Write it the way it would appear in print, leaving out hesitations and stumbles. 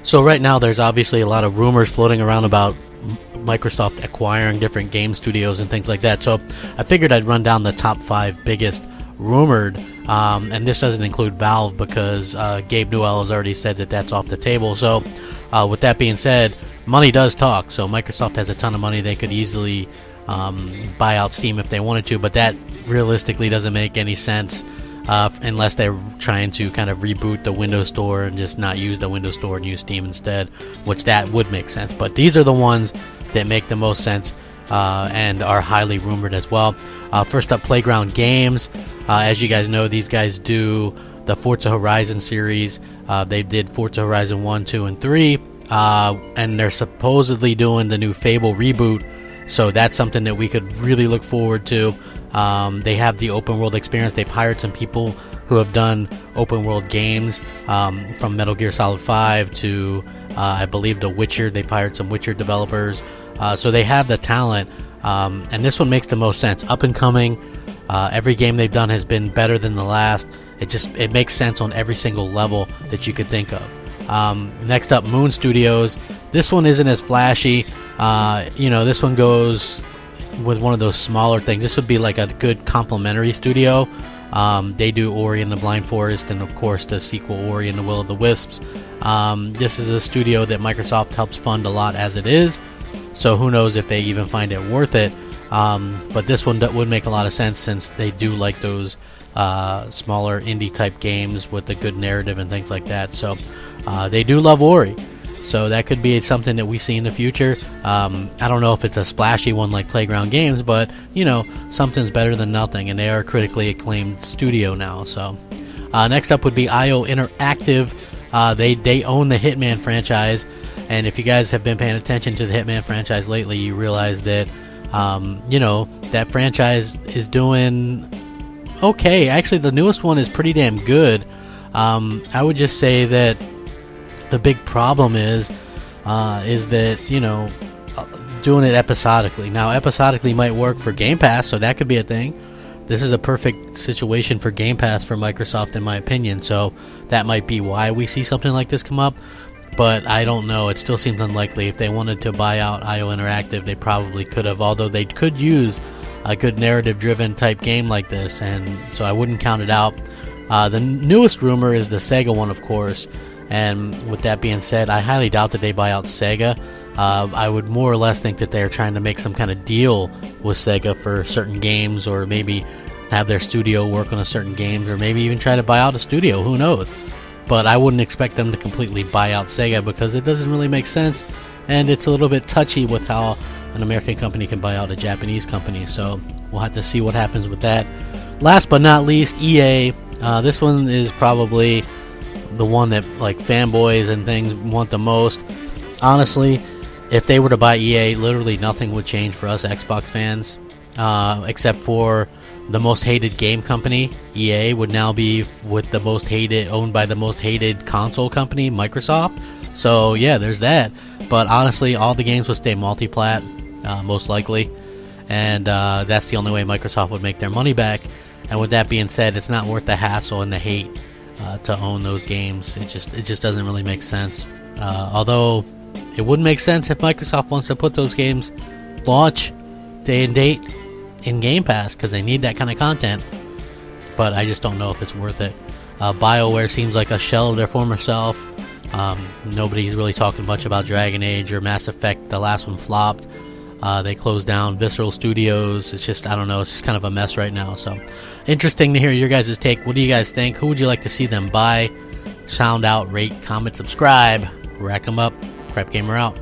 So right now there's obviously a lot of rumors floating around about Microsoft acquiring different game studios and things like that. So I figured I'd run down the top 5 biggest rumored, and this doesn't include Valve because Gabe Newell has already said that that's off the table. So with that being said, money does talk. So Microsoft has a ton of money. They could easily buy out Steam if they wanted to, but that realistically doesn't make any sense unless they're trying to kind of reboot the Windows Store and just not use the Windows Store and use Steam instead, which that would make sense. But these are the ones that make the most sense and are highly rumored as well. First up, Playground Games. As you guys know, these guys do the Forza Horizon series. They did Forza Horizon 1, 2, and 3, and they're supposedly doing the new Fable reboot, so that's something that we could really look forward to. They have the open world experience. They've hired some people who have done open world games, from Metal Gear Solid 5 to I believe The Witcher. They've hired some Witcher developers, so they have the talent, and this one makes the most sense. Up and coming, every game they've done has been better than the last. It makes sense on every single level that you could think of. Next up, Moon Studios. This one isn't as flashy. This one goes with one of those smaller things. This would be like a good complementary studio. They do Ori and the Blind Forest, and of course the sequel Ori and the Will of the Wisps. This is a studio that Microsoft helps fund a lot as it is, so who knows if they even find it worth it. But this one would make a lot of sense since they do like those smaller indie type games with a good narrative and things like that. So they do love Ori, so that could be something that we see in the future. I don't know if it's a splashy one like Playground Games, but something's better than nothing, and they are a critically acclaimed studio now. So next up would be IO Interactive. They own the Hitman franchise, and if you guys have been paying attention to the Hitman franchise lately, you realize that that franchise is doing okay. Actually, the newest one is pretty damn good. I would just say that the big problem is that doing it episodically. Now, episodically might work for Game Pass, so that could be a thing. This is a perfect situation for Game Pass for Microsoft, in my opinion. So that might be why we see something like this come up. But I don't know. It still seems unlikely. If they wanted to buy out IO Interactive, they probably could have. Although they could use a good narrative-driven type game like this, and so I wouldn't count it out. The newest rumor is the Sega one, of course. And with that being said, I highly doubt that they buy out Sega. I would more or less think that they're trying to make some kind of deal with Sega for certain games, or maybe have their studio work on a certain game, or maybe even try to buy out a studio. Who knows? But I wouldn't expect them to completely buy out Sega because it doesn't really make sense, and it's a little bit touchy with how an American company can buy out a Japanese company. So we'll have to see what happens with that. Last but not least, EA. This one is probably the one that like fanboys and things want the most. Honestly, if they were to buy EA, literally nothing would change for us Xbox fans, except for the most hated game company. EA would now be with the most hated, owned by the most hated console company, Microsoft. So yeah, there's that. But honestly, all the games would stay multi-plat, most likely, and that's the only way Microsoft would make their money back. And with that being said, it's not worth the hassle and the hate to own those games. It just doesn't really make sense. Although it would make sense if Microsoft wants to put those games launch day and date in Game Pass, because they need that kind of content. But I just don't know if it's worth it. BioWare seems like a shell of their former self. Nobody's really talking much about Dragon Age or Mass Effect. The last one flopped. They closed down Visceral Studios. It's just, I don't know, it's just kind of a mess right now. So interesting to hear your guys' take. What do you guys think? Who would you like to see them buy? Sound out, rate, comment, subscribe. Rack 'em up. Crapgamer out.